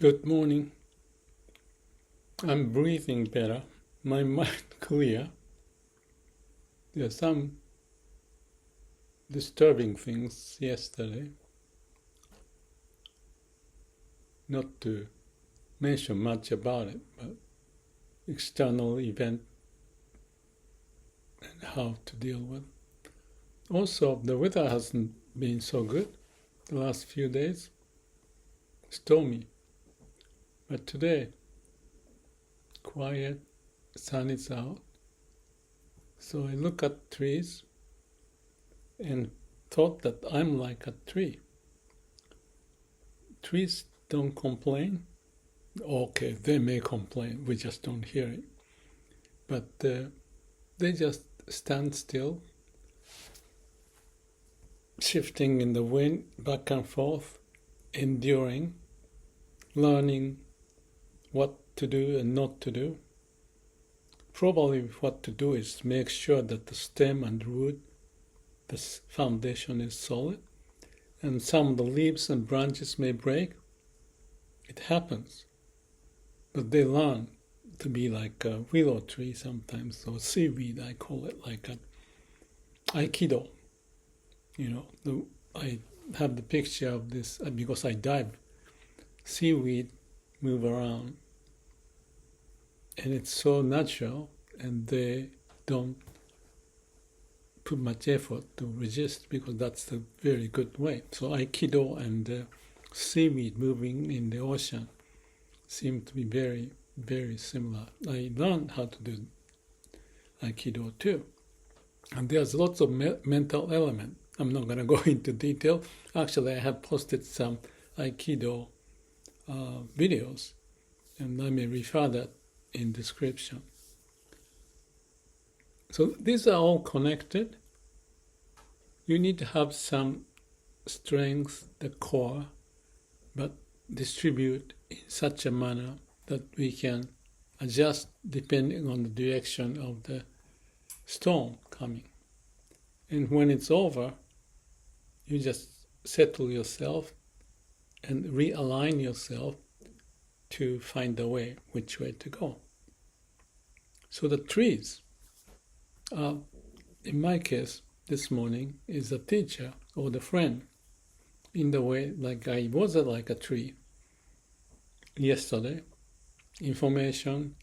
Good morning. I'm breathing better. My mind clear. There are some disturbing things yesterday. Not to mention much about it, but external event and how to deal with. Also, the weather hasn't been so good the last few days. Stormy. But today, quiet, sun is out. So I look at trees and thought that I'm like a tree. Trees don't complain. Okay, they may complain, we just don't hear it. But they just stand still, shifting in the wind back and forth, enduring, learning what to do and not to do. Probably what to do is make sure that the stem and root, the foundation is solid, and some of the leaves and branches may break. It happens. But they learn to be like a willow tree sometimes, or seaweed, I call it, like an Aikido. I have the picture of this because I dive. Seaweed move around, and it's so natural, and they don't put much effort to resist because that's the very good way. So Aikido and seaweed moving in the ocean seem to be very, very similar. I learned how to do Aikido too. And there's lots of mental element. I'm not going to go into detail. Actually, I have posted some Aikido videos, and I may refer that in description. So these are all connected. You need to have some strength, the core, but distribute in such a manner that we can adjust depending on the direction of the storm coming. And when it's over, you just settle yourself and realign yourself to find a way, which way to go. So the trees, in my case, this morning, is a teacher or the friend, in the way like I was like a tree yesterday. Information,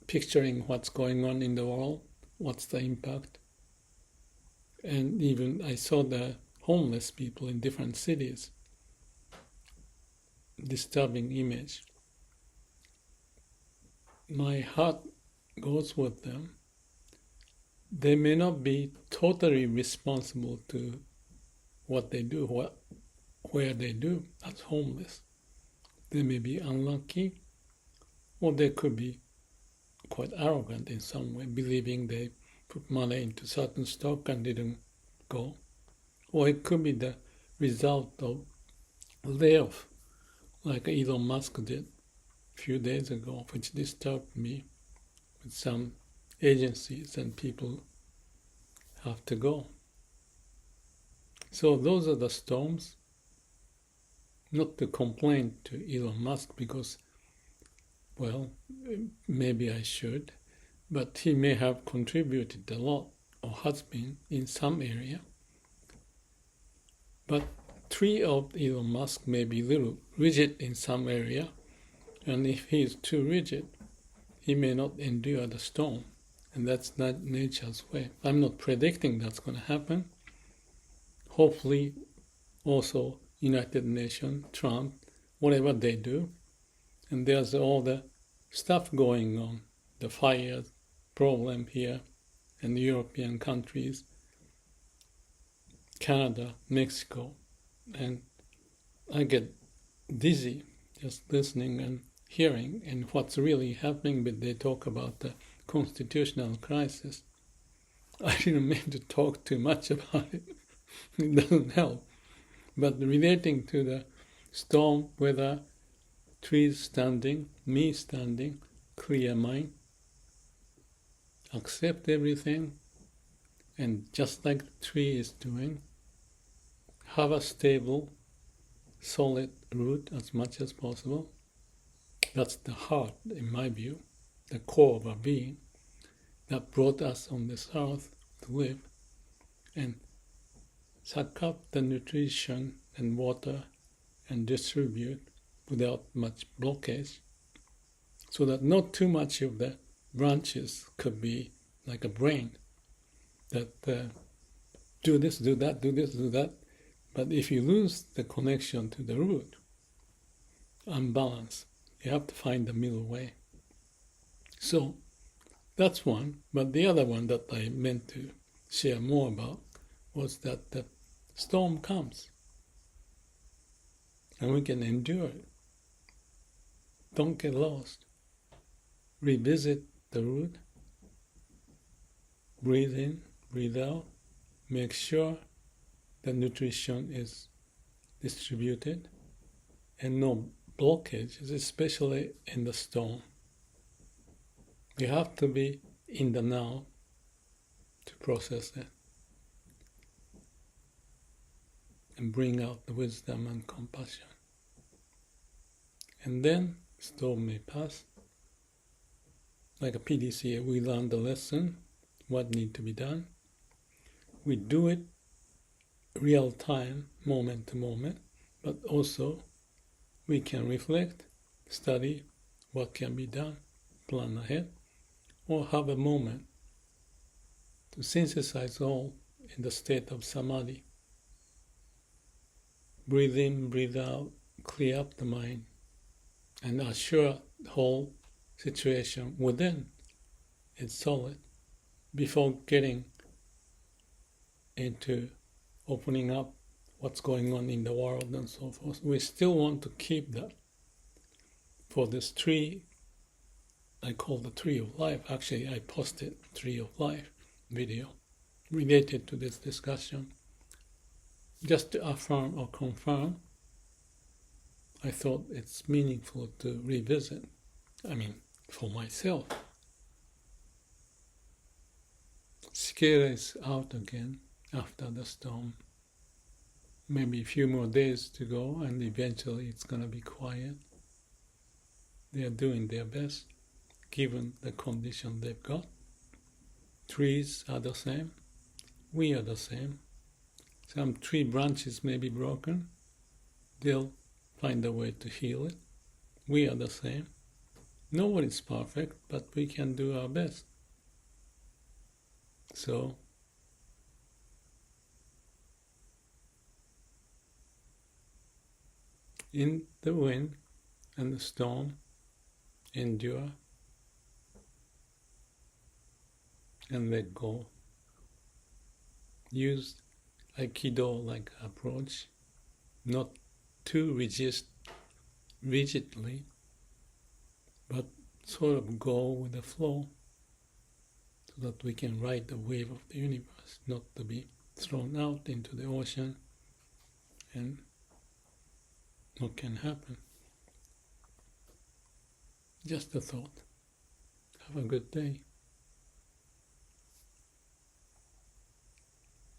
picturing what's going on in the world, what's the impact. And even I saw the homeless people in different cities. Disturbing image. My heart goes with them. They may not be totally responsible to what they do, where they do as homeless. They may be unlucky, or they could be quite arrogant in some way, believing they put money into certain stock and didn't go. Or it could be the result of layoff, like Elon Musk did a few days ago, which disturbed me, with some agencies and people have to go. So those are the storms. Not to complain to Elon Musk because, well, maybe I should, but he may have contributed a lot, or has been in some area. But tree of Elon Musk may be a little rigid in some area, and if he is too rigid, he may not endure the storm, and that's not nature's way. I'm not predicting that's going to happen. Hopefully, also United Nations, Trump, whatever they do, and there's all the stuff going on, the fire problem here, in the European countries, Canada, Mexico, and I get dizzy just listening and hearing and what's really happening, but they talk about the constitutional crisis. I didn't mean to talk too much about it. It doesn't help. But relating to the storm, weather, trees standing, me standing, clear mind, accept everything, and just like the tree is doing, have a stable, solid root as much as possible. That's the heart, in my view, the core of our being that brought us on this earth to live, and suck up the nutrition and water and distribute without much blockage, so that not too much of the branches could be like a brain that do this, do that, do this, do that. But if you lose the connection to the root, unbalance, you have to find the middle way. So that's one. But the other one that I meant to share more about was that the storm comes and we can endure it. Don't get lost. Revisit the root. Breathe in, breathe out. Make sure the nutrition is distributed and no blockages, especially in the storm. You have to be in the now to process it and bring out the wisdom and compassion. And then storm may pass. Like a PDCA, we learn the lesson, what needs to be done. We do it real time, moment to moment, but also we can reflect, study what can be done, plan ahead, or have a moment to synthesize all in the state of samadhi. Breathe in, breathe out, clear up the mind, and assure the whole situation within is solid before getting into opening up what's going on in the world and so forth. We still want to keep that. For this tree, I call the Tree of Life. Actually, I posted Tree of Life video related to this discussion. Just to affirm or confirm, I thought it's meaningful to revisit. For myself. Scale is out again after the storm. Maybe a few more days to go and eventually it's going to be quiet. They are doing their best given the condition they've got. Trees are the same. We are the same. Some tree branches may be broken. They'll find a way to heal it. We are the same. Nobody's perfect, but we can do our best. So, in the wind and the storm, endure and let go. Use Aikido-like approach, not too rigidly, but sort of go with the flow so that we can ride the wave of the universe, not to be thrown out into the ocean and what can happen. Just a thought. Have a good day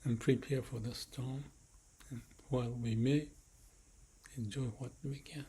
and prepare for the storm, and while we may enjoy what we can.